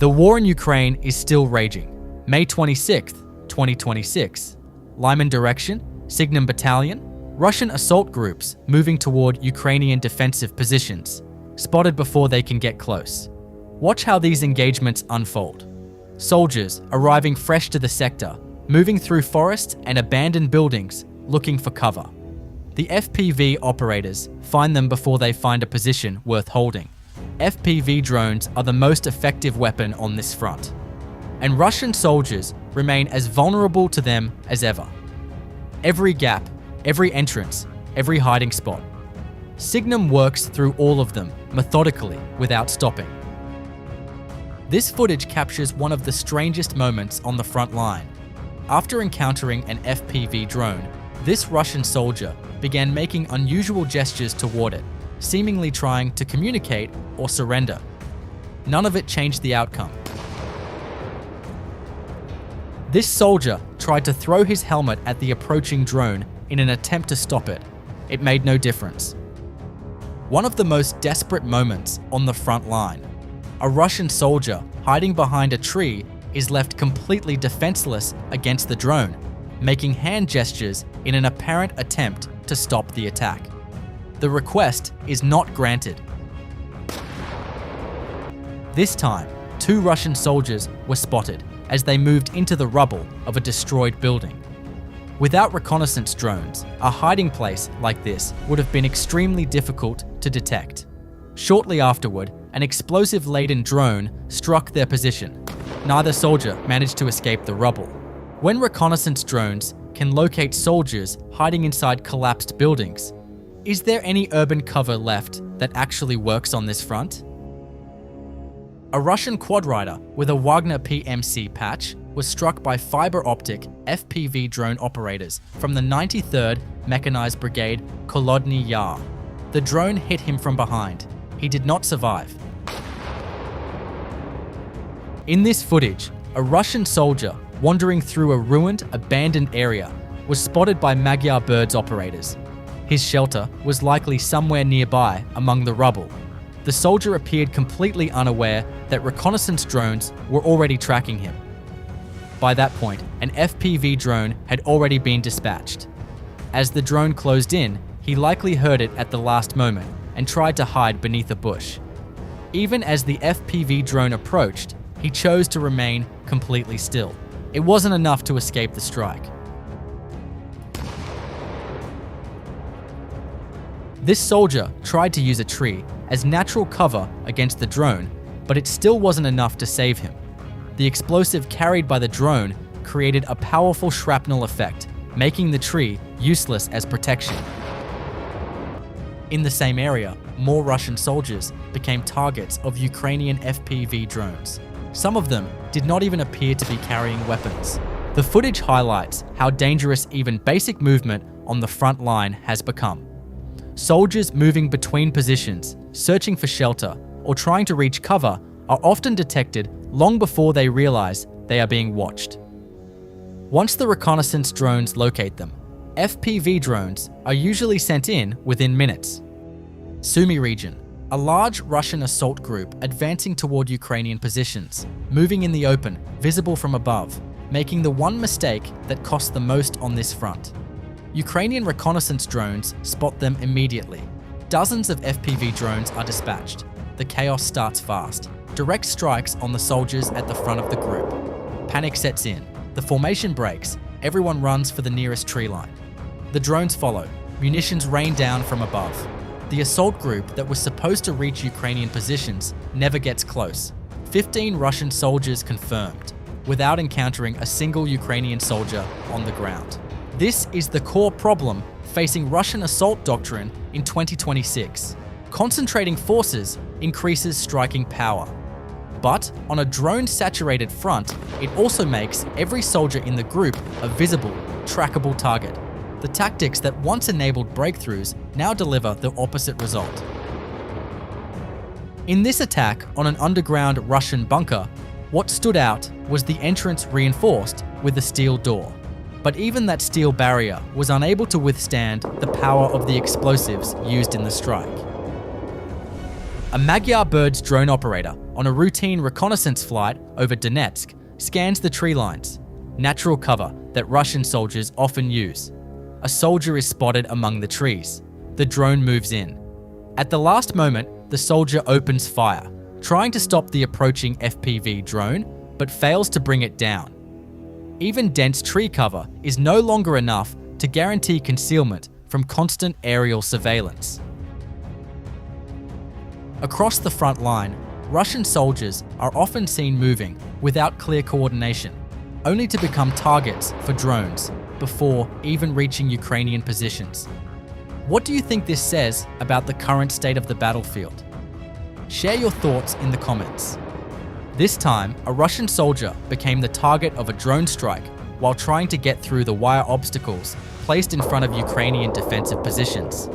The war in Ukraine is still raging. May 26, 2026. Lyman direction, Signum Battalion, Russian assault groups moving toward Ukrainian defensive positions, spotted before they can get close. Watch how these engagements unfold. Soldiers arriving fresh to the sector, moving through forests and abandoned buildings, looking for cover. The FPV operators find them before they find a position worth holding. FPV drones are the most effective weapon on this front, and Russian soldiers remain as vulnerable to them as ever. Every gap, every entrance, every hiding spot. Signum works through all of them methodically without stopping. This footage captures one of the strangest moments on the front line. After encountering an FPV drone, this Russian soldier began making unusual gestures toward it, seemingly trying to communicate or surrender. None of it changed the outcome. This soldier tried to throw his helmet at the approaching drone in an attempt to stop it. It made no difference. One of the most desperate moments on the front line. A Russian soldier hiding behind a tree is left completely defenseless against the drone, making hand gestures in an apparent attempt to stop the attack. The request is not granted. This time, 2 Russian soldiers were spotted as they moved into the rubble of a destroyed building. Without reconnaissance drones, a hiding place like this would have been extremely difficult to detect. Shortly afterward, an explosive-laden drone struck their position. Neither soldier managed to escape the rubble. When reconnaissance drones can locate soldiers hiding inside collapsed buildings, is there any urban cover left that actually works on this front? A Russian quadrider with a Wagner PMC patch was struck by fiber-optic FPV drone operators from the 93rd Mechanized Brigade Kholodny Yar. The drone hit him from behind. He did not survive. In this footage, a Russian soldier wandering through a ruined, abandoned area was spotted by Magyar Birds operators. His shelter was likely somewhere nearby among the rubble. The soldier appeared completely unaware that reconnaissance drones were already tracking him. By that point, an FPV drone had already been dispatched. As the drone closed in, he likely heard it at the last moment and tried to hide beneath a bush. Even as the FPV drone approached, he chose to remain completely still. It wasn't enough to escape the strike. This soldier tried to use a tree as natural cover against the drone, but it still wasn't enough to save him. The explosive carried by the drone created a powerful shrapnel effect, making the tree useless as protection. In the same area, more Russian soldiers became targets of Ukrainian FPV drones. Some of them did not even appear to be carrying weapons. The footage highlights how dangerous even basic movement on the front line has become. Soldiers moving between positions, searching for shelter, or trying to reach cover are often detected long before they realize they are being watched. Once the reconnaissance drones locate them, FPV drones are usually sent in within minutes. Sumy region, a large Russian assault group advancing toward Ukrainian positions, moving in the open, visible from above, making the one mistake that costs the most on this front. Ukrainian reconnaissance drones spot them immediately. Dozens of FPV drones are dispatched. The chaos starts fast. Direct strikes on the soldiers at the front of the group. Panic sets in. The formation breaks. Everyone runs for the nearest tree line. The drones follow. Munitions rain down from above. The assault group that was supposed to reach Ukrainian positions never gets close. 15 Russian soldiers confirmed, without encountering a single Ukrainian soldier on the ground. This is the core problem facing Russian assault doctrine in 2026. Concentrating forces increases striking power. But on a drone-saturated front, it also makes every soldier in the group a visible, trackable target. The tactics that once enabled breakthroughs now deliver the opposite result. In this attack on an underground Russian bunker, what stood out was the entrance reinforced with a steel door. But even that steel barrier was unable to withstand the power of the explosives used in the strike. A Magyar Birds drone operator on a routine reconnaissance flight over Donetsk, scans the tree lines, natural cover that Russian soldiers often use. A soldier is spotted among the trees. The drone moves in. At the last moment, the soldier opens fire, trying to stop the approaching FPV drone, but fails to bring it down. Even dense tree cover is no longer enough to guarantee concealment from constant aerial surveillance. Across the front line, Russian soldiers are often seen moving without clear coordination, only to become targets for drones before even reaching Ukrainian positions. What do you think this says about the current state of the battlefield? Share your thoughts in the comments. This time, a Russian soldier became the target of a drone strike while trying to get through the wire obstacles placed in front of Ukrainian defensive positions.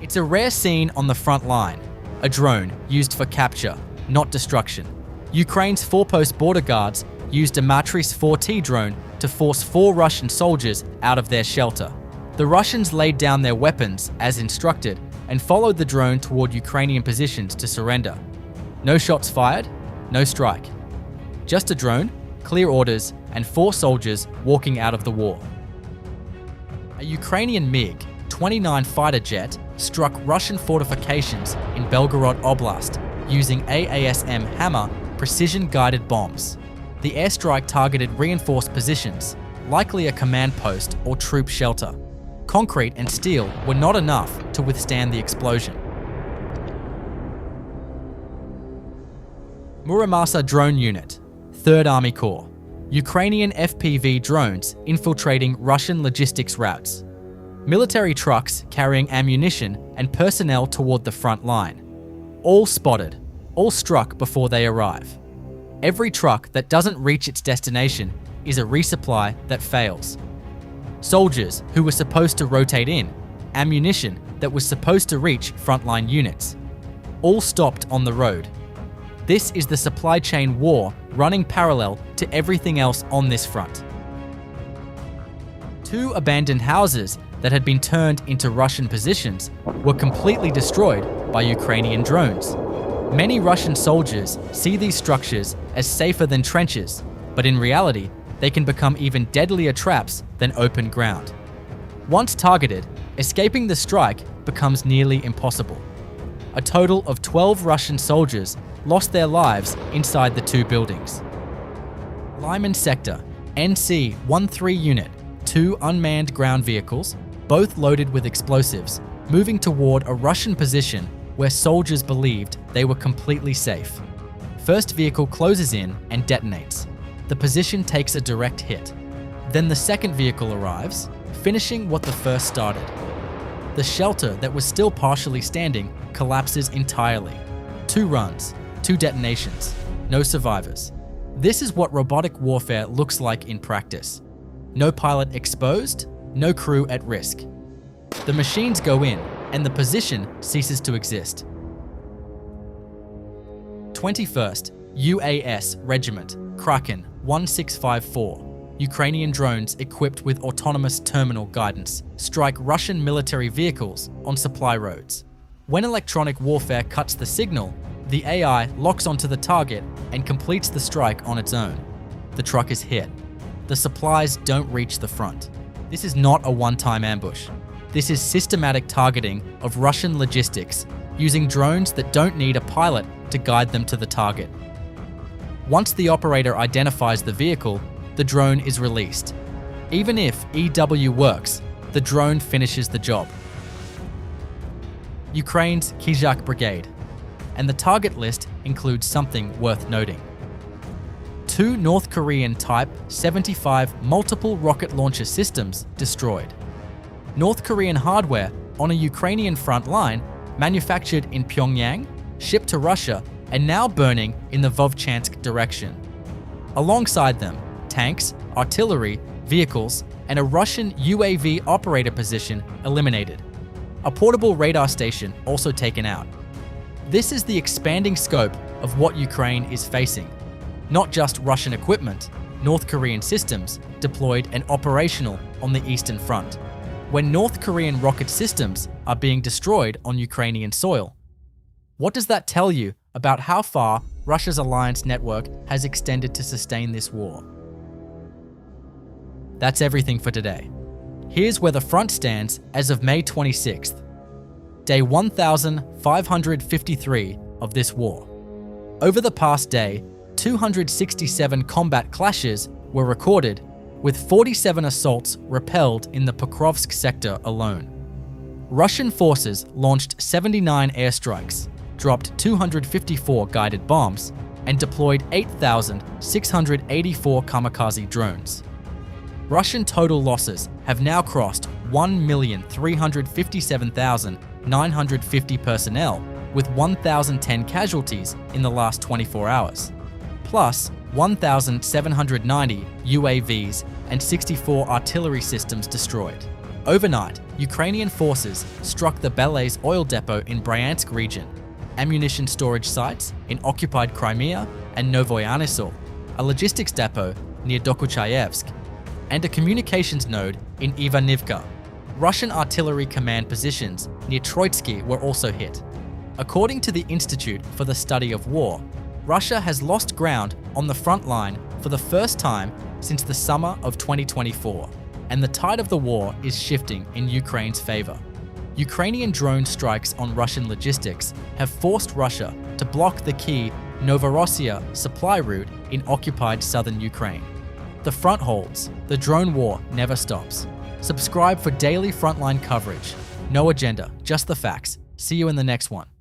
It's a rare scene on the front line, a drone used for capture, not destruction. Ukraine's Forpost border guards used a Matrix 4T drone to force 4 Russian soldiers out of their shelter. The Russians laid down their weapons as instructed and followed the drone toward Ukrainian positions to surrender. No shots fired, no strike. Just a drone, clear orders, and 4 soldiers walking out of the war. A Ukrainian MiG-29 fighter jet struck Russian fortifications in Belgorod Oblast using AASM Hammer precision-guided bombs. The airstrike targeted reinforced positions, likely a command post or troop shelter. Concrete and steel were not enough to withstand the explosion. Muramasa Drone Unit, 3rd Army Corps. Ukrainian FPV drones infiltrating Russian logistics routes. Military trucks carrying ammunition and personnel toward the front line. All spotted, all struck before they arrive. Every truck that doesn't reach its destination is a resupply that fails. Soldiers who were supposed to rotate in, ammunition that was supposed to reach frontline units. All stopped on the road. This is the supply chain war running parallel to everything else on this front. 2 abandoned houses that had been turned into Russian positions were completely destroyed by Ukrainian drones. Many Russian soldiers see these structures as safer than trenches, but in reality, they can become even deadlier traps than open ground. Once targeted, escaping the strike becomes nearly impossible. A total of 12 Russian soldiers lost their lives inside the 2 buildings. Lyman Sector, NC-13 unit, 2 unmanned ground vehicles, both loaded with explosives, moving toward a Russian position where soldiers believed they were completely safe. First vehicle closes in and detonates. The position takes a direct hit. Then the second vehicle arrives, finishing what the first started. The shelter that was still partially standing collapses entirely. 2 runs, 2 detonations, no survivors. This is what robotic warfare looks like in practice. No pilot exposed, no crew at risk. The machines go in, and the position ceases to exist. 21st UAS Regiment, Kraken 1654. Ukrainian drones equipped with autonomous terminal guidance strike Russian military vehicles on supply roads. When electronic warfare cuts the signal, the AI locks onto the target and completes the strike on its own. The truck is hit. The supplies don't reach the front. This is not a one-time ambush. This is systematic targeting of Russian logistics using drones that don't need a pilot to guide them to the target. Once the operator identifies the vehicle, the drone is released. Even if EW works, the drone finishes the job. Ukraine's Khyzhak Brigade. And the target list includes something worth noting. 2 North Korean Type 75 multiple rocket launcher systems destroyed. North Korean hardware on a Ukrainian front line manufactured in Pyongyang, shipped to Russia, and now burning in the Vovchansk direction. Alongside them, tanks, artillery, vehicles, and a Russian UAV operator position eliminated. A portable radar station also taken out. This is the expanding scope of what Ukraine is facing. Not just Russian equipment, North Korean systems deployed and operational on the Eastern Front. When North Korean rocket systems are being destroyed on Ukrainian soil. What does that tell you about how far Russia's alliance network has extended to sustain this war. That's everything for today. Here's where the front stands as of May 26th, day 1553 of this war. Over the past day, 267 combat clashes were recorded, with 47 assaults repelled in the Pokrovsk sector alone. Russian forces launched 79 airstrikes, dropped 254 guided bombs, and deployed 8,684 kamikaze drones. Russian total losses have now crossed 1,357,950 personnel, with 1,010 casualties in the last 24 hours, plus 1,790 UAVs and 64 artillery systems destroyed. Overnight, Ukrainian forces struck the Belets oil depot in Bryansk region, ammunition storage sites in occupied Crimea and Novoye Anisol, a logistics depot near Dokuchayevsk, and a communications node in Ivanivka. Russian artillery command positions near Troitsky were also hit. According to the Institute for the Study of War, Russia has lost ground on the front line for the first time since the summer of 2024, and the tide of the war is shifting in Ukraine's favor. Ukrainian drone strikes on Russian logistics have forced Russia to block the key Novorossiya supply route in occupied southern Ukraine. The front holds. The drone war never stops. Subscribe for daily frontline coverage. No agenda, just the facts. See you in the next one.